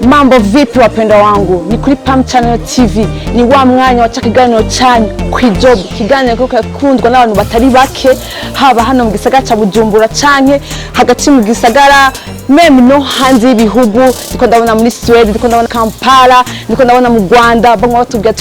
Mambo vipi wapenda wangu, ni kuri Pam Channel TV, ni wa mwanya wacha kiganiro cyanyu kwijob, kiganiro ko kakundwa n'abantu batari bake, haba hano mu gisagara ca Bujumbura canke hagati mu gisagara meme no hanze y'ibihugu. Ndiko ndabona muri Sweden, ndiko ndabona Kampala, ndiko ndabona mu Rwanda, bamwe batubwira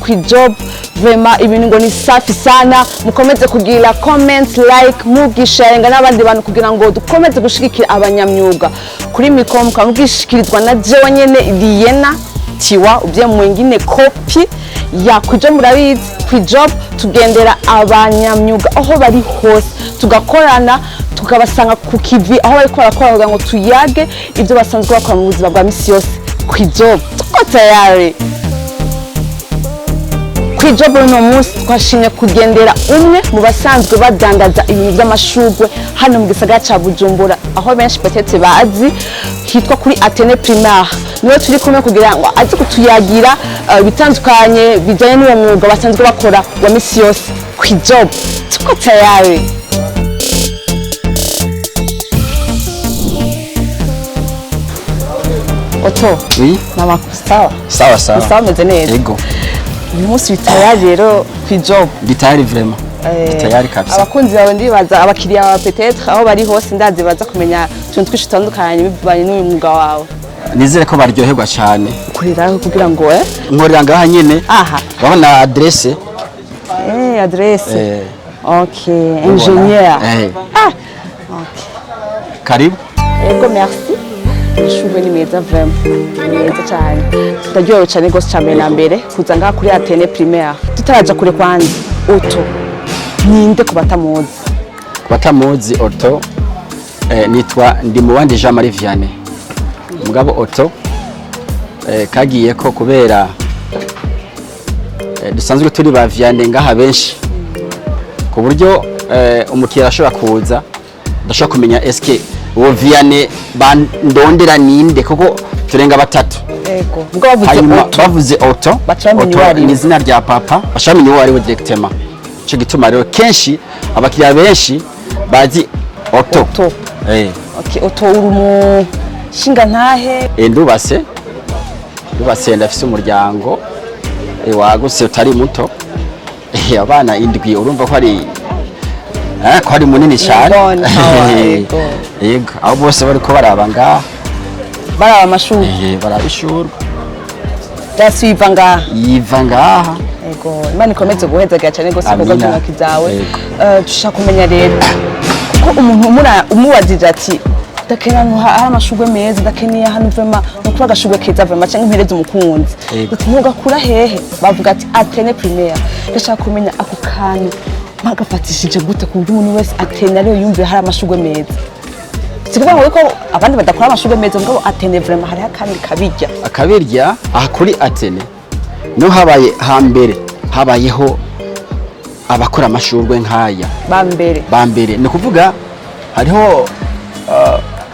kwijob vraiment ibintu ngo ni safi sana. Mukomeze kugira comment, like, mugisharenga n'abandi bantu kugira ngo dukomeze gushigikira abanyamyuga. Kuri mikoro mukamugishikirizwa na jewe nyene Liena Tiwa ubye mwengine kopi ya kwijob. Murabizi kwijob tugendera abanyamyuga aho bari hose, tugakorana tukabasanga ku kivi aho bari korakora kugira ngo tuyage ibyo basanzwe bakora mu buzima bwa misi yose. Kwijob tuko tayari. Kwijob no munsi twashimye kugendera umwe mu basanzwe badandaza ibintu by'amashugwe hano mu gisagara ca Bujumbura, aho benshi petete bazi hitwa kuri Atene Primaire. Niwe turi kumwe kugira ngo azi kutuyagira bitandukanye bijanye n'uwo mwuga basanzwe bakora wa misi yose. Kwijob tuko tayari. Oto, oui, mama sawa. Sawa. Sawa meze neza. Yego. Uyu munsi bitayari rero kwijob. Bitayari vraiment. Bitayari kabisa. Abakunzi bawe ndibaza abakiriya ba peut-être aho bari hose ndazi baza kumenya tuntu twishi tandukanye bivanye n'uyu mwuga wawe. Nizere ko baryoherwa cyane. Kurira kugira ngo nkorera ngaha nyene. Aha. Babona adresse. Adresse. Okay, ingénieur. Okay. Karibu. Ego merci. Shugwe ni meza vraiment. Meza cyane. Ndaryohewe cyane gose cyane na mbere kuza ngaha kuri Atene Primaire. Tutaraja kure kwanza. Oto. Ninde kubatamuzi? Kubatamuzi Oto nitwa Ndimubandi Jean Marie Vianney. Mugabo Oto kagiye ko kubera dusanzwe turi ba Vianney ngaha benshi ku buryo umukiriya ashobora kuza ndashaka kumenya eske uwo Vianney bandondera ninde kuko turenga batatu. Ego mugabo bavuze Oto ni izina rya papa bashamenya uwo ari we directement. Cyo gituma rero kenshi abakiriya benshi bazi Oto. Okay, Oto urumu shinga ntahe ndubase ndafise umuryango waguse utari muto abana indwi urumva ko ari munini cyane. Yego abo bose bariko baraba ngaha baraba amashuri barabishurwa dasi yiva ngaha. Ego Imana ikomeze guhezagira cyane gose kuko by'intoki zawe. Dushaka kumenya rero kuko umuntu umubazije ati dakenano hari amashugwe meza dakeniye hano vraiment no kuba gashugwe keza vraiment cyangwa impereze umukunzi utmugakura hehe bavuga ati Atene Primaire. Ndashaka kumenya ako kantu magafatishije gute ku buryo umuntu wese Atene rero yumve hari amashugwe meza. Sikuvuga ngo ko abandi badakora amashugwe meza ngo Atene vraiment hari akandi kabirya aha kuri Atene no habaye hambere habayeho abakora amashurwe nkaya bambere ni kuvuga hariho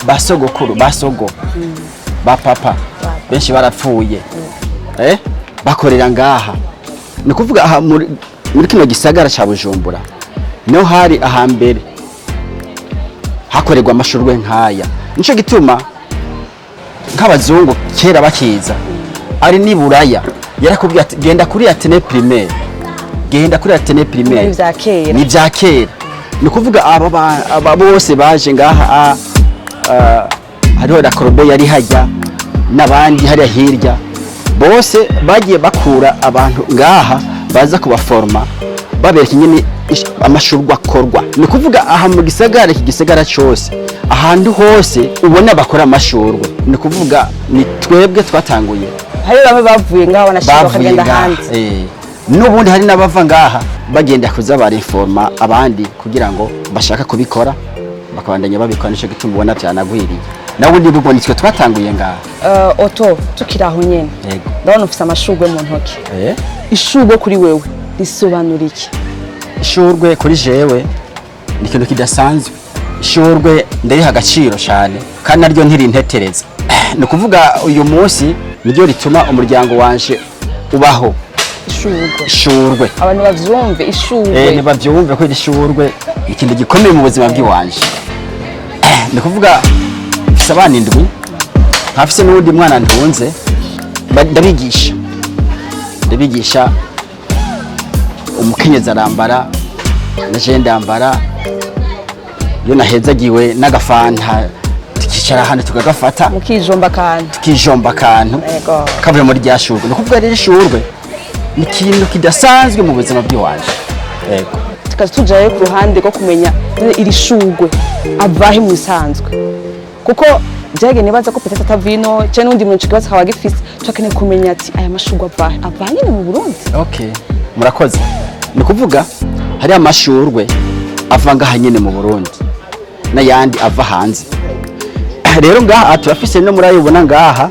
basogokuru ba papa benshi barapfuye bakorera ngaha. Ni kuvuga aha muri kino gisagara ca Bujumbura no hari ahambere hakorerwa amashurwe nkaya. Nico gituma nk'abazungu kera bakiza ari ni Buraya yarakubwiye ati genda kuri Atene Primaire. Ni vya kera. Ni kuvuga aba bose baje ngaha hariho la Corbe yari hajya nabandi hari hirya bose bagiye bakura abantu ngaha baza kubaforma babereka nyine amashurwa akorwa. Ni kuvuga aha mu gisagara kigisagara cyose ahantu hose ubona bakora amashurwe. Ni kuvuga ni twebwe twatanguye. Hari bamwe bavuye ngaho banashaka kugenda hanze. N'ubundi hari nabava ngaha bagenda kuza bariforma abandi kugira ngo bashaka kubikora bakabandanya babikora. Nico gituma ubona byanagwiriye. Nawe ndi bwo nitwe twatanguye ngaha. Oto tukiraho nyene. Ndabona ufite amashugwe mu ntoki. Ishugwe kuri wewe risobanura iki? Ishurwe kuri jewe ni kintu kidasanzwe. Ishurwe ndariha agaciro cyane kandi naryo ntirintetereza. Ni kuvuga uyu munsi niryo rituma umuryango wanje ubaho. Ishurwe abantu bavyumve ishurwe ni bavyumve ko ishurwe ikindi gikomeye mu buzima bw'iwanje. Ni kuvuga abana indwi ntafise n'uwundi mwana ntunze ndabigisha umukenyezi arambara naje ndambara iyo nahezagiwe n'agafanta tukicara hano tukagafata tukijomba akantu kavuye muri rya shurwe. Ni ukuvuga rero ishurwe ni ikintu kidasanzwe mu buzima bw'iwaje. Yego, tukaza tujaye ku ruhande rwo kumenya iri shurwe avahe mu bisanzwe, kuko byage nibaza ko peut-être atavino cyane n'undi muntu kibazo akaba gifise, twakeneye kumenya ati aya mashurwe avahe nyine mu Burundi. Okay, murakoze. Ni kuvuga hari amashurwe ava ngaha nyine mu Burundi n'ayandi ava hanze. Rero ngaha turafise no murayibona ngaha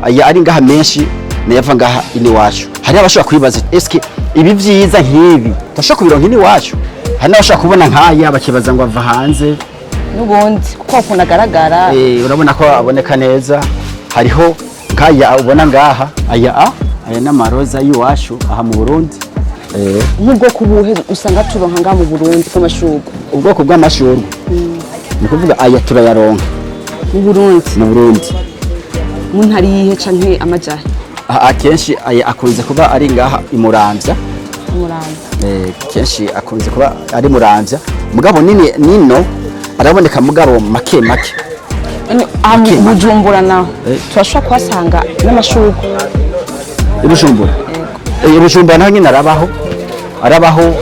aya ari ngaha menshi nayava ngaha ini wacu. Hari abashaka kwibaza eske ibi vyiza nk'ibi tashaka kubironka ini wacu, hari n'abashaka kubona nk'aya bakibaza ngo ava hanze n'ubundi kuko akunda agaragara. Urabona ko aboneka neza. Hariho nk'aya ubona ngaha aya n'amaroza y'iwacu aha mu Burundi. Nk'ubwoko buhe usanga turonka ngaha mu Burundi kw'amashurwe? Ubwoko bw'amashurwe ni kuvuga aya turayaronka mu Burundi. Mu ntari yihe canke amajahe? Akenshi aya akunze kuba ari ngaha imuramvya. Kenshi akunze kuba ari muramvya, mugabo nino araboneka mugabo make. Bujumbura naho turashobora kuhasanga n'amashurwe. Bujumbura naho nyine arabaho.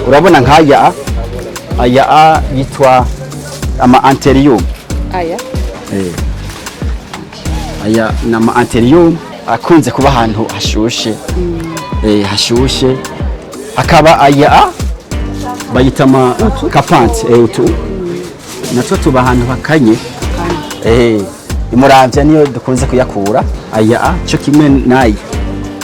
Urabona nk'aya yitwa ama anterium. Aya nama anterium akunze kuba ahantu hashushe. Akaba aya bayita ama kapante utu natwo tuba ahantu hakanye. Imuramvya niyo dukunze kuyakura. Aya cyo kimwe nayi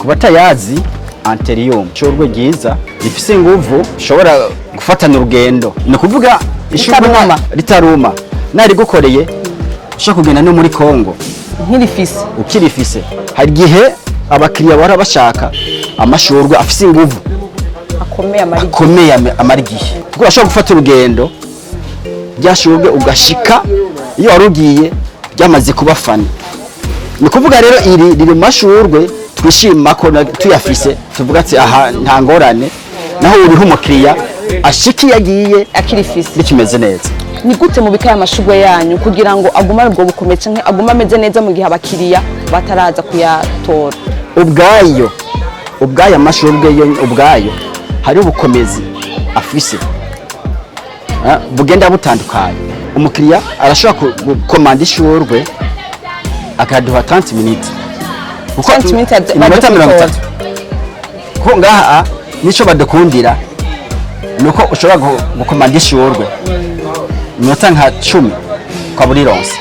kuba tayazi anterium shurwe ryiza rifise inguvu ushobora gufatana urugendo. Ni kuvuga ishurwe ritaruma nari gukoreye ushaka kugenda no muri Kongo ukirifise. Hari gihe abakiriya bara bashaka amashurwe afise inguvu akomeye amarigihe, kuko ashobora gufata urugendo ryashurwe ugashika iyo warugiye byamaze kuba fani. Ni kuvuga rero iri riri mashurwe twishima ko tuyafise, tuvuga ati aha nta ngorane, naho uriho umukiriya ashiki yagiye akirifise bikimeze neza. Ni gute mu bikaya amashurwe yanyu kugira ngo agumane ubwo bukomeye canke aguma ameze neza mu gihe abakiriya bataraza kuyatora? Ubwayo amashurwe ubwayo hari ubukomezi afise bugenda butandukanye. Umukiriya arashobora gukomanda ishurwe akaduha 30 minutes. 30 minutes iminota 30. Ko ngaha nico badukundira nuko ushobora gukomanda ishurwe iminota nka 10 kwa buri ronse.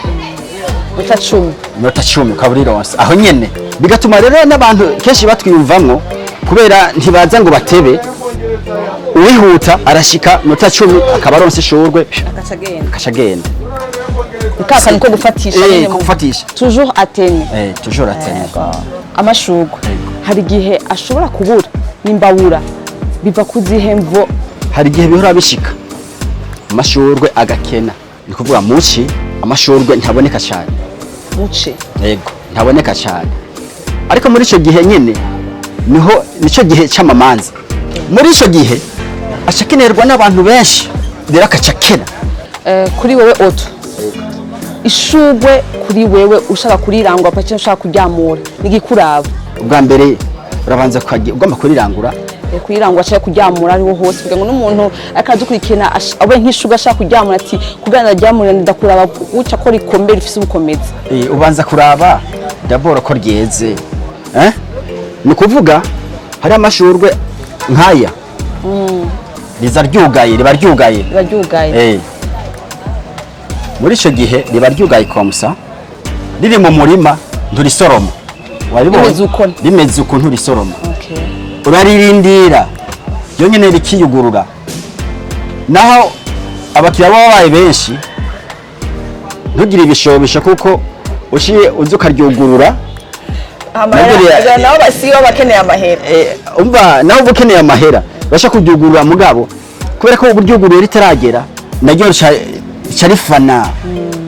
Iminota 10 kwa buri ronse. Aho nyene bigatuma rero n'abantu kenshi batwiyumvamwo kubera ntibaza ngo batebe. Uwihuta arashika iminota 10 akaba ronse ishurwe akacagenda. Ukaka niko gufatisha toujours atene. Toujours atene. Amashurwe hari gihe ashobora kubura n'imbabura biva kuzihemvo. Hari gihe bihora bishika amashurwe agakena. Ni kuvuga muci amashurwe ntaboneka cyane. Yego, ntaboneka cyane. Ariko muri ico gihe nyene nico gihe cy'amamanza. Muri ico gihe ashakenerwa n'abantu benshi rero akacakena. Kuri wewe oto ishurwe kuri wewe ushaka kurirangura pake ushaka kuryamura nigikuraba ubwa mbere urabanza ugomba kurirangura kuyirangura cyangwa kuryamura ariho hose kugira ngo n'umuntu akadukurikina abe nk'ishurwe ashaka kuryamura ati kuganira ryamura ndakuraba uca ko rikombe rifise ubukomezi. Ubanza kuraba d'abord ko ryeze. Ni kuvuga hari amashurwe nkaya riba ryugaye. Muri ico gihe riba ryugaye komsa riri mu murima nturisoroma. Rimeze uko nturisoroma. Uraririndira ryo nyene rikiyugurura. Naho abakiriya babaye benshi ntugire ibishobisho kuko ushiye uzukaryugurura. Naho basiba bakeneye amahera. Umva naho ukeneye amahera basha kuryugurura mugabo kubera ko uburyugurura ritaragera naryo carifana.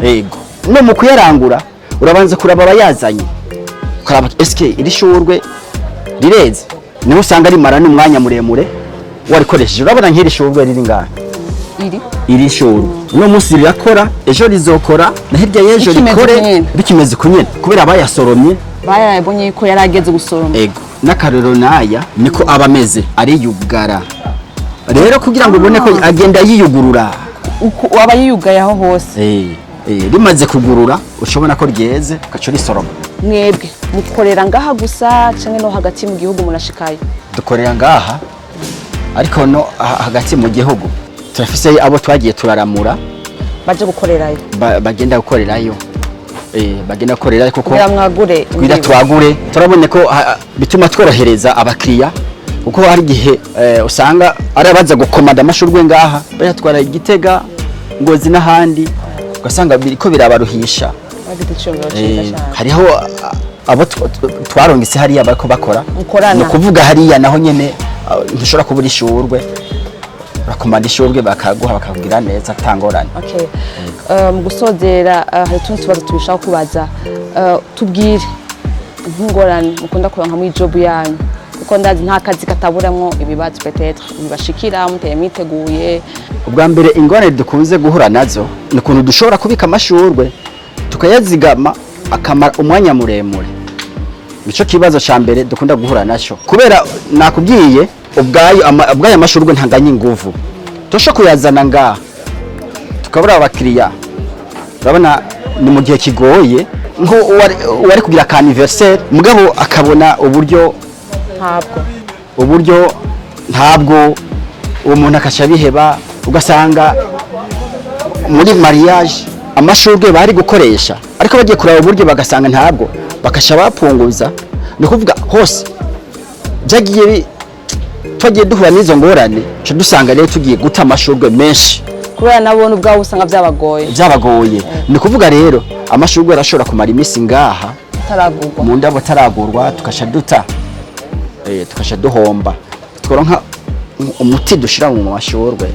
Yego, no mu kuyarangura urabanza kuraba abayazanye kuraba eske iri shurwe rireze niho usanga rimara n'umwanya muremure warikoresheje. Urabona nk'iri shurwe riri ngaha iri shurwe uno munsi rirakora ejo rizokora na hirya y'ejo rikore bikimeze kunyene kubera abayasoromye bayabonye ko yarageze gusoroma. Ego n'akarero naya niko abameze ariyugara rero kugira ngo ubone ko agenda yiyugurura aba yiyugaye aho hose. Rimaze kugurura ushobona ko ryeze ugaca risoroma. Mwebwe mukorera ngaha gusa canke no hagati mu gihugu munashikayo? Dukorera ngaha ariko no hagati mu gihugu turafise abo twagiye turaramura baje gukorerayo bagenda gukorerayo. Bagenda gukorerayo kuko mwagure twira twagure turabone ko bituma tworohereza abakiriya kuko hari gihe usanga ari abaza gukomanda amashurwe ngaha bayatwara Igitega Ngozi n'ahandi ugasanga biriko birabaruhisha. Hariho abo twarongise hariya bariko bakora no kuvuga hariya naho nyene ntushobora kubura ishurwe bakomanda ishurwe bakaguha bakakugira neza tangorane. Mu gusozera hari tuntu tubazo tubishaka kubaza tubwire nk'ingorane mukunda kuronka muri job yanyu kuko ndazi nta kazi kataburamwo ibibazo peut-être bibashikira muteye miteguye. Ubwa mbere ingorane dukunze guhura nazo ni ukuntu dushobora kubika amashurwe tukayazigama akamara umwanya muremure. Nico kibazo ca mbere dukunda guhura naco kubera nakubwiye ubwayo amashurwe ntanganye inguvu tosho kuyazana ngaha tukabura abakiriya. Urabona ni mu gihe kigoye nko wari kugira ka anniversaire mugabo akabona uburyo ntabwo uwo muntu akasha biheba ugasanga muri mariage amashurwe bari gukoresha ariko bagiye kuraba uburyo bagasanga ntabwo bakasha bapunguza. Ni kuvuga hose byagiye twagiye duhura n'izo ngorane cyo dusanga rero tugiye guta amashurwe menshi kubera nabone ubwaho usanga byabagoye. Ni kuvuga rero amashurwe arashobora kumara imisi ngaha taragurwa mu ndabo taragurwa tukasha duhomba tworonka umuti dushira mu mashurwe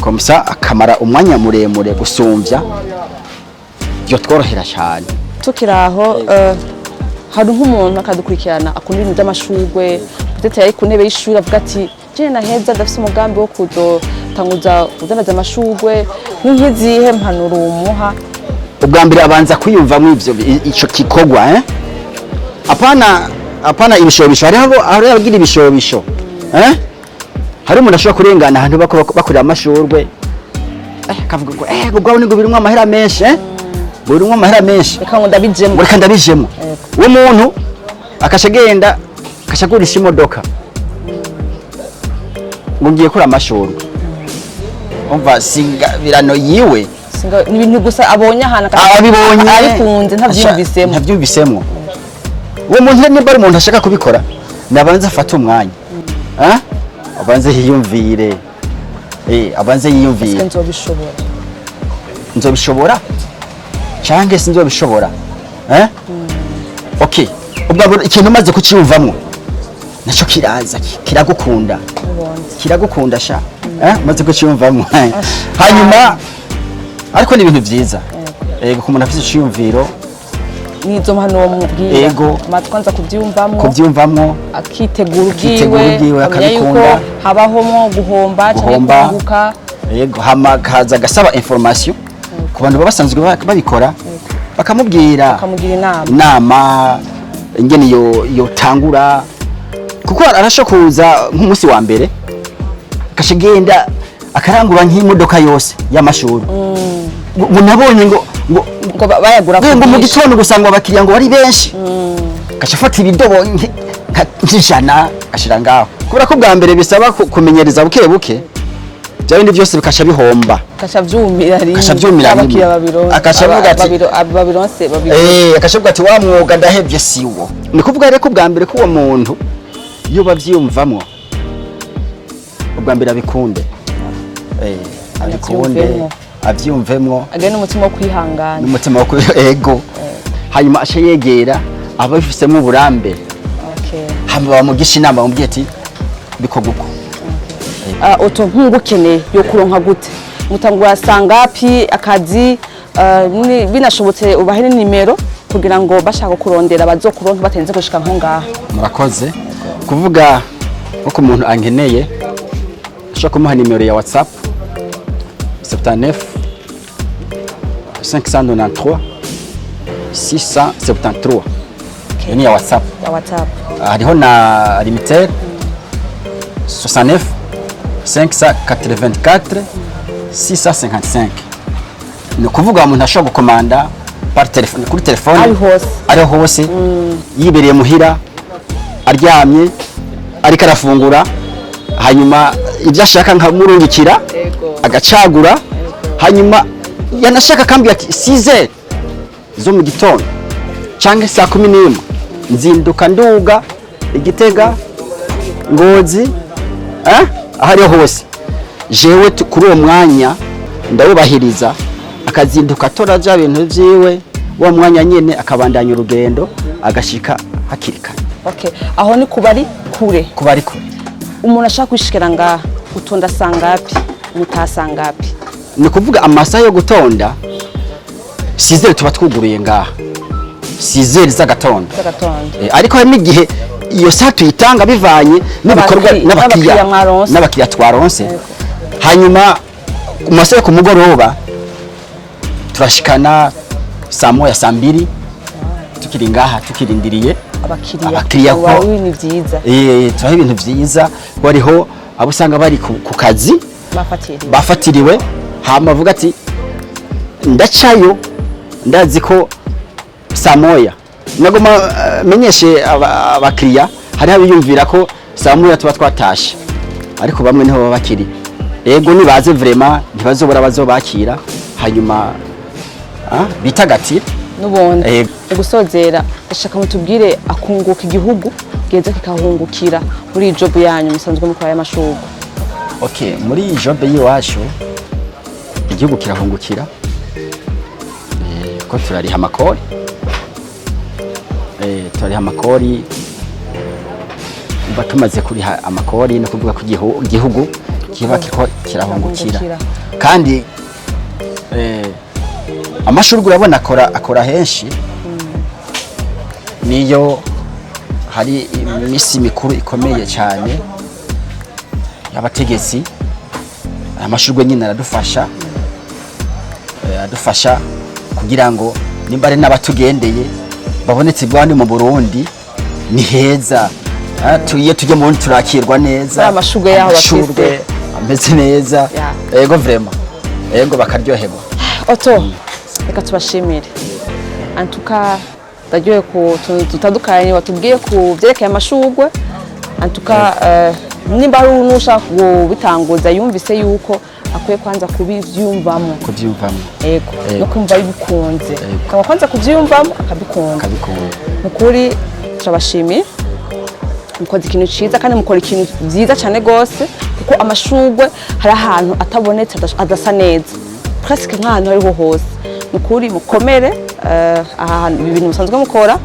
komisa akamara umwanya muremure gusumvya byo tworohera cyane. Tukiraho hari nk'umuntu akadukurikirana akunda ibintu by'amashurwe ndetse yari ku ntebe y'ishuri avuga ati je naheza ndafise umugambi wo kuzotanguza kuzanaza amashurwe nk'izihe mpanuro umuha? Ubwa mbere abanza kwiyumvamo ivyo ico kikogwa apana ibishobisho hariho abagira ibishobisho hari umuntu ashobora kurengana ahantu bakorera amashurwe kavuga ngo ubwo ni ngo birimwe amahera menshi birimwe amahera menshi reka ndabijemo uwo muntu akashagenda akashagurisha imodoka ngo ngiye kuri amashurwe umva singa birano yiwe ni ibintu gusa abonye ahantu abibonye abikunze ntabyumvisemo. Uwo muntu niba ari umuntu ashaka kubikora nabanza afata umwanya abanze yiyumvire nzobishobora canke sinzobishobora okay. Ubwo ikintu umaze kucyumvamwo naco kiraza kiragukunda sha maze kucyumvamwo hanyuma ariko ni ibintu byiza ku muntu afite icyumviro nizo mpano mubwira matwanza kubyumvamwo akitegura ubwiwe akabikunda habaho guhomba cyangwa kunguka hamakaza gasaba information ku bantu babasanzwe babikora bakamugira inama ingene yo tangura kuko arashokuza nk'umunsi wa mbere kashigenda akarangura nk'imodoka yose y'amashuri nabonye ngo bayagura ngo mu gitondo gusanga abakiriya ngo bari benshi kashafata ibidobo nk'ijana ashira ngaho kubera ko bwa mbere bisaba kumenyereza buke buke byabindi byose bikasha bihomba kashavyumira abakiriya akashavuga ati babironse akashavuga ati wa mwuga ndahevye siwo. Ni kuvuga rero ko bwa mbere ko uwo muntu iyo bavyumvamwo ubwa mbere abikunde avyumvemwo agene umutima wo kwihangana n'umutima wo ego hanyuma asha yegera abafisemo uburambe hamba bamugisha inama bamubwiye ati bikoguko oto nkungukeneye yo kuronka gute mutangura sangapi akazi binashobotse ubahe nimero kugira ngo bashaka kurondera bazokuronka batenze gushika nko ngaha. Murakoze kuvuga uko umuntu ankeneye ashaka kumuha nimero ya WhatsApp 79 593 673 ni ya WhatsApp. Hariho na limiter 69 584 655. Ni kuvuga umuntu ashobora gukomanda par telefone kuri telefone ari hose yibereye muhira aryamye ariko arafungura, hanyuma ibyo ashaka nkamurungikira agacagura, hanyuma yanashaka kambwira ati 6h zo mu gitondo cyangwa saa 11 nzinduka nduga Igitega, Ngozi, ahari hose jewe kuri uwo mwanya ndawubahiriza, akazinduka toraja ibintu vyiwe wa mwanya nyene akabandanya urugendo agashika hakirikana. Okay, aho ni kubari kure. Umuntu ashaka kwishikira ngaha utonda sangapi mutasangapi? Ni kuvuga amasaha yo gutonda 6h tuba twuguruye ngaha 6h z'agatondo. Ariko hari n'igihe iyo saa tuyitanga bivanye n'ibikorwa n'abakiriya twaronse. Hanyuma ku masaha ku mugoroba turashikana saa moya saa 2 tukiri ngaha tukirindiriye abakiriya ko ni vyiza. Tubaha ibintu vyiza, bariho abo usanga bari ku kazi bafatiriwe, hama avuga ati ndacayo ndazi ko saa moya. Nagoma menyeshe abakiriya hari abiyumvira ko saa moya tuba twatashe, ariko bamwe niho baba bakiri. Ego nibaze vraiment ntibazobora bazobakira, hanyuma bitagatira nubundi gusozera. Ashaka mutubwire akunguka igihugu geze kikahungukira muri job yanyu musanzwe mukora y'amashurwe. Okay, muri job yiwacu igihugu kirahungukira ko turariha amakori, turariha amakori, batumaze kuriha amakori no kuvuga ko igihugu kiba kirahungukira. Kandi amashurwe urabona akora henshi, niyo hari imisi mikuru ikomeye cyane y'abategetsi. Amashurwe nyine aradufasha kugira ngo nimbare n'abatugendeye babonetse bwandi mu Burundi ni heza. Tuye tujye mu turakirwa neza, amashurwe yaho bafite ameze neza. Ego vraiment ego bakaryoherwa. Oto reka tubashimire antuka ndagiye ku tutandukanye watubwiye ku byerekeye amashurwe. Antuka nimba ari unusha kubitanguza yumvise yuko akwiye kwanza kubyumvamo. Ego no kumva bikunze, akaba kwanza kubyumvamo akabikunda. Mukuri turabashimiye, mukoze ikintu ciza kandi mukora ikintu byiza cyane gose, kuko amashurwe hari ahantu atabonetse adasa neza presque nk'ahantu hariho hose. Mukuri mukomere ahantu ibintu musanzwe mukora.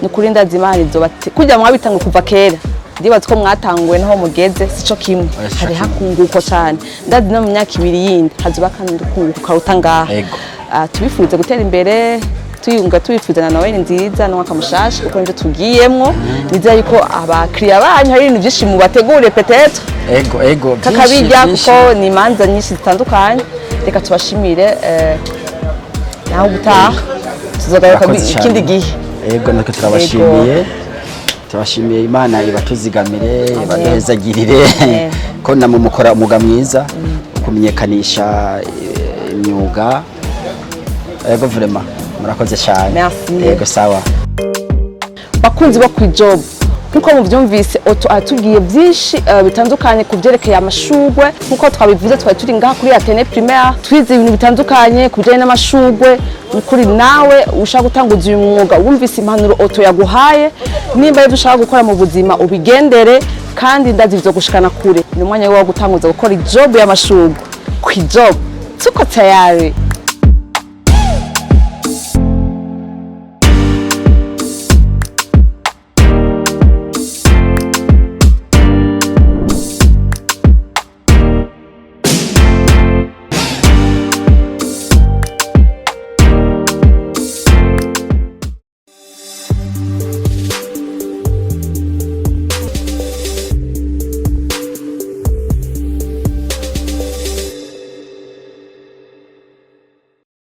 Mukuri ndazi Imana izobate kujya mwabitanga kuva kera, ndibaza ko mwatanguwe naho mugeze sico kimwe, hari hakunguko cyane. Ndazi no mu myaka 2 yindi hazoba kandi kunguko karuta ngaha. Tubifuze gutera imbere, tubifuzana nawe nziza no akamushasha uko nje tugiyemwo. Niza yuko abakiriya banyu hari ibintu byinshi mubategure peut-être ego kakabijya kuko ni imanza nyinshi zitandukanye. Reka tubashimire naho gutaha tuzogaruka ikindi gihe. Ego nako turabashimiye Imana ibatuzigamire ibadehezagirire ko namwe mukora umuga mwiza kumenyekanisha imyuga. Ego vraiment murakoze cyane. Ego sawa. Bakunzi bo ku job nkuko muvyumvise Oto atubwiye byinshi bitandukanye ku byerekeye amashurwe. Nkuko twabivuze twari turi ngaha kuri Atene Primaire twize ibintu bitandukanye kujyanye n'amashurwe. Kuri nawe ushaka gutanguza uyu mwuga wumvise impanuro Oto yaguhaye, nimba yari ushaka gukora mu buzima ubigendere kandi ndazi byo gushikana kure. Ni umwanya wo gutanguza gukora job y'amashurwe. Ku job tuko tayari.